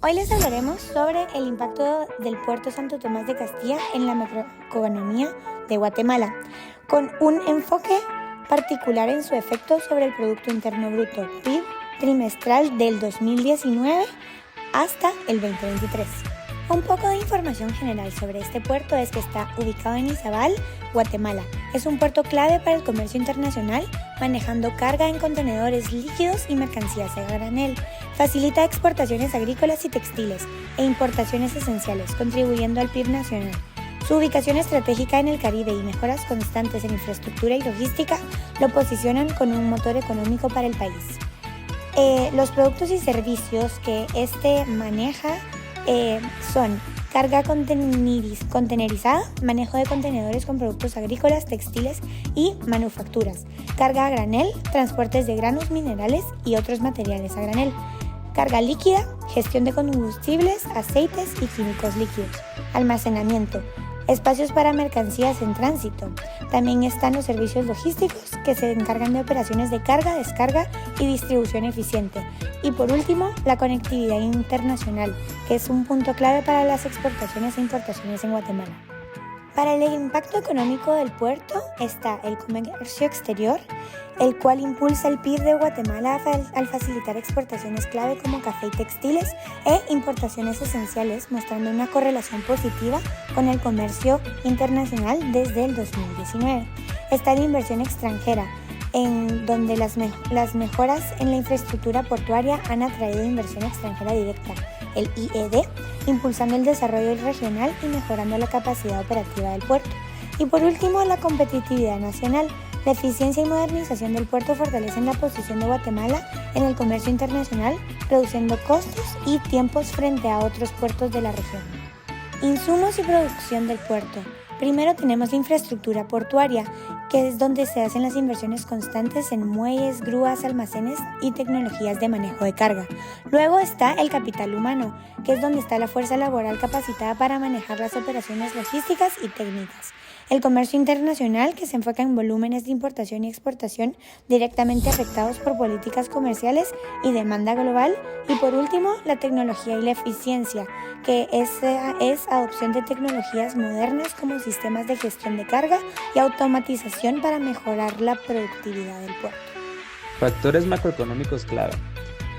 Hoy les hablaremos sobre el impacto del puerto Santo Tomás de Castilla en la macroeconomía de Guatemala, con un enfoque particular en su efecto sobre el Producto Interno Bruto, PIB, trimestral del 2019 hasta el 2023. Un poco de información general sobre este puerto es que está ubicado en Izabal, Guatemala. Es un puerto clave para el comercio internacional, manejando carga en contenedores líquidos y mercancías a granel. Facilita exportaciones agrícolas y textiles e importaciones esenciales, contribuyendo al PIB nacional. Su ubicación estratégica en el Caribe y mejoras constantes en infraestructura y logística lo posicionan como un motor económico para el país. Los productos y servicios que este maneja son carga contenerizada, manejo de contenedores con productos agrícolas, textiles y manufacturas, carga a granel, transportes de granos, minerales y otros materiales a granel, carga líquida, gestión de combustibles, aceites y químicos líquidos, almacenamiento, espacios para mercancías en tránsito. También están los servicios logísticos que se encargan de operaciones de carga, descarga y distribución eficiente. Y por último, la conectividad internacional, que es un punto clave para las exportaciones e importaciones en Guatemala. Para el impacto económico del puerto está el comercio exterior, el cual impulsa el PIB de Guatemala al facilitar exportaciones clave como café y textiles e importaciones esenciales, mostrando una correlación positiva con el comercio internacional desde el 2019. Está la inversión extranjera, en donde las mejoras en la infraestructura portuaria han atraído inversión extranjera directa, el IED, impulsando el desarrollo regional y mejorando la capacidad operativa del puerto. Y por último, la competitividad nacional. La eficiencia y modernización del puerto fortalecen la posición de Guatemala en el comercio internacional, reduciendo costos y tiempos frente a otros puertos de la región. Insumos y producción del puerto. Primero tenemos la infraestructura portuaria, que es donde se hacen las inversiones constantes en muelles, grúas, almacenes y tecnologías de manejo de carga. Luego está el capital humano, que es donde está la fuerza laboral capacitada para manejar las operaciones logísticas y técnicas. El comercio internacional, que se enfoca en volúmenes de importación y exportación directamente afectados por políticas comerciales y demanda global. Y por último, la tecnología y la eficiencia, que es adopción de tecnologías modernas como sistemas de gestión de carga y automatización para mejorar la productividad del puerto. Factores macroeconómicos clave.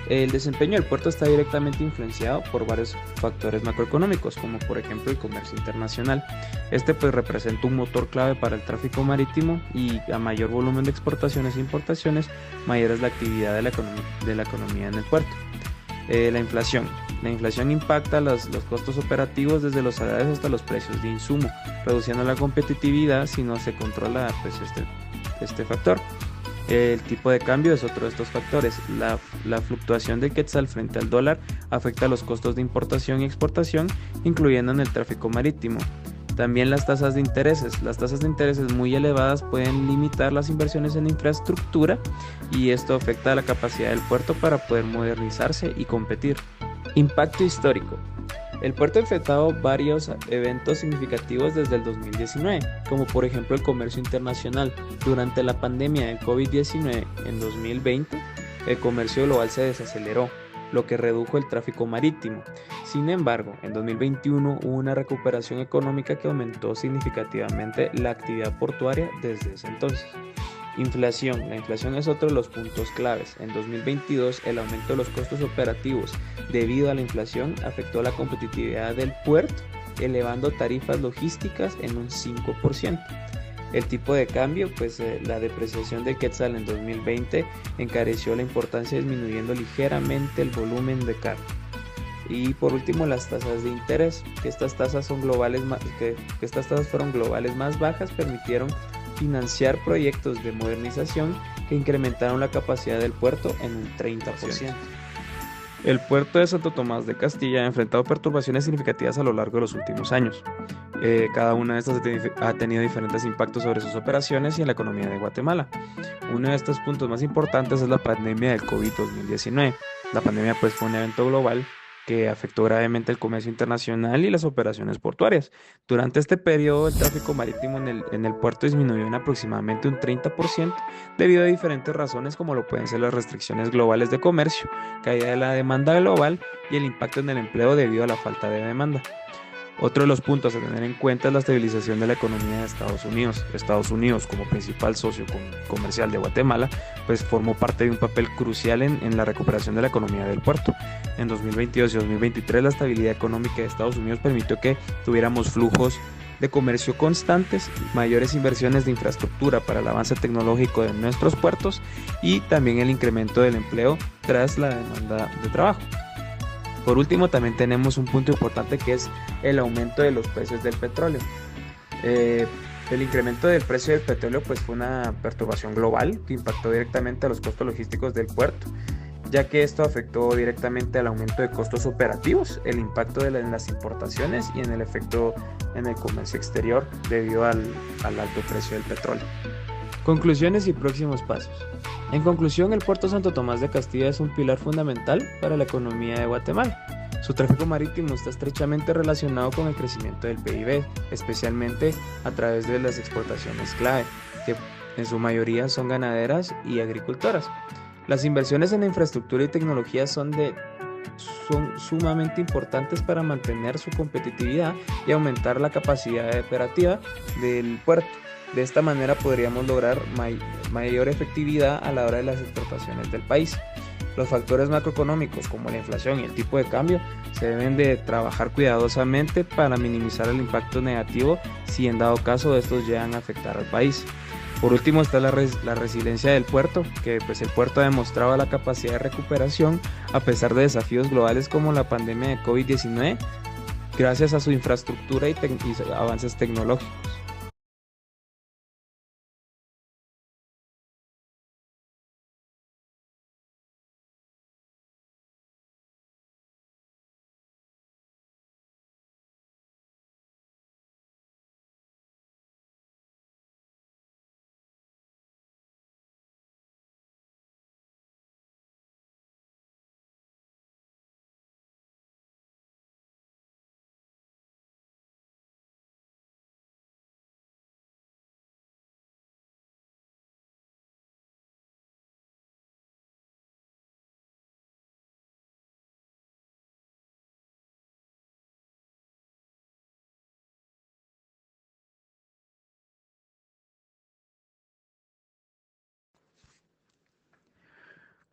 El desempeño del puerto está directamente influenciado por varios factores macroeconómicos, como por ejemplo el comercio internacional. Este representa un motor clave para el tráfico marítimo y a mayor volumen de exportaciones e importaciones, mayor es la actividad de la economía en el puerto. La inflación. La inflación impacta los costos operativos desde los salarios hasta los precios de insumo, reduciendo la competitividad si no se controla este factor. El tipo de cambio es otro de estos factores. La fluctuación del quetzal frente al dólar afecta los costos de importación y exportación, incluyendo en el tráfico marítimo. También las tasas de intereses. Las tasas de intereses muy elevadas pueden limitar las inversiones en infraestructura y esto afecta a la capacidad del puerto para poder modernizarse y competir. Impacto histórico. El puerto ha enfrentado varios eventos significativos desde el 2019, como por ejemplo el comercio internacional. Durante la pandemia del COVID-19 en 2020, el comercio global se desaceleró, lo que redujo el tráfico marítimo. Sin embargo, en 2021 hubo una recuperación económica que aumentó significativamente la actividad portuaria desde ese entonces. Inflación. La inflación es otro de los puntos claves. En 2022, el aumento de los costos operativos debido a la inflación afectó la competitividad del puerto, elevando tarifas logísticas en un 5%. El tipo de cambio, la depreciación del quetzal en 2020 encareció la importancia, disminuyendo ligeramente el volumen de carga. Y por último, las tasas de interés, que estas tasas fueron globales más bajas, permitieron financiar proyectos de modernización que incrementaron la capacidad del puerto en un 30%. El puerto de Santo Tomás de Castilla ha enfrentado perturbaciones significativas a lo largo de los últimos años. Cada una de estas ha tenido diferentes impactos sobre sus operaciones y en la economía de Guatemala. Uno de estos puntos más importantes es la pandemia del COVID-19. La pandemia fue un evento global que afectó gravemente el comercio internacional y las operaciones portuarias. Durante este periodo, el tráfico marítimo en el puerto disminuyó en aproximadamente un 30% debido a diferentes razones como lo pueden ser las restricciones globales de comercio, caída de la demanda global y el impacto en el empleo debido a la falta de demanda. Otro de los puntos a tener en cuenta es la estabilización de la economía de Estados Unidos. Estados Unidos, como principal socio comercial de Guatemala, pues formó parte de un papel crucial en la recuperación de la economía del puerto. En 2022 y 2023, la estabilidad económica de Estados Unidos permitió que tuviéramos flujos de comercio constantes, mayores inversiones de infraestructura para el avance tecnológico de nuestros puertos y también el incremento del empleo tras la demanda de trabajo. Por último, también tenemos un punto importante que es el aumento de los precios del petróleo. El incremento del precio del petróleo pues, fue una perturbación global que impactó directamente a los costos logísticos del puerto, ya que esto afectó directamente al aumento de costos operativos, el impacto en las importaciones y en el efecto en el comercio exterior debido al alto precio del petróleo. Conclusiones y próximos pasos. En conclusión, el puerto Santo Tomás de Castilla es un pilar fundamental para la economía de Guatemala. Su tráfico marítimo está estrechamente relacionado con el crecimiento del PIB, especialmente a través de las exportaciones clave, que en su mayoría son ganaderas y agricultoras. Las inversiones en infraestructura y tecnología son sumamente importantes para mantener su competitividad y aumentar la capacidad operativa del puerto. De esta manera podríamos lograr mayor efectividad a la hora de las exportaciones del país. Los factores macroeconómicos como la inflación y el tipo de cambio se deben de trabajar cuidadosamente para minimizar el impacto negativo si en dado caso estos llegan a afectar al país. Por último está la resiliencia del puerto, que pues el puerto ha demostrado la capacidad de recuperación a pesar de desafíos globales como la pandemia de COVID-19, gracias a su infraestructura y avances tecnológicos.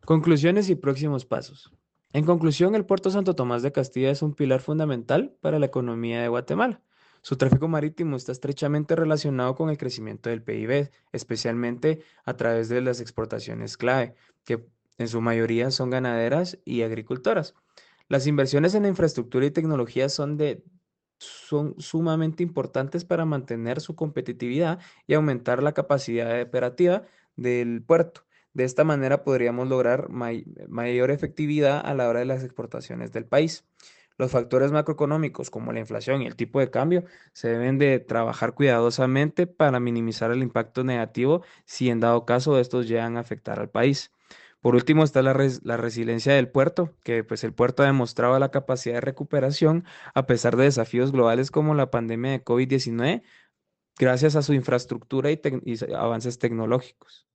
Conclusiones y próximos pasos. En conclusión, el puerto Santo Tomás de Castilla es un pilar fundamental para la economía de Guatemala. Su tráfico marítimo está estrechamente relacionado con el crecimiento del PIB, especialmente a través de las exportaciones clave, que en su mayoría son ganaderas y agricultoras. Las inversiones en infraestructura y tecnología son sumamente importantes para mantener su competitividad y aumentar la capacidad operativa del puerto. De esta manera podríamos lograr mayor efectividad a la hora de las exportaciones del país. Los factores macroeconómicos como la inflación y el tipo de cambio se deben de trabajar cuidadosamente para minimizar el impacto negativo si en dado caso estos llegan a afectar al país. Por último está la resiliencia del puerto, que pues el puerto ha demostrado la capacidad de recuperación a pesar de desafíos globales como la pandemia de COVID-19, gracias a su infraestructura y avances tecnológicos.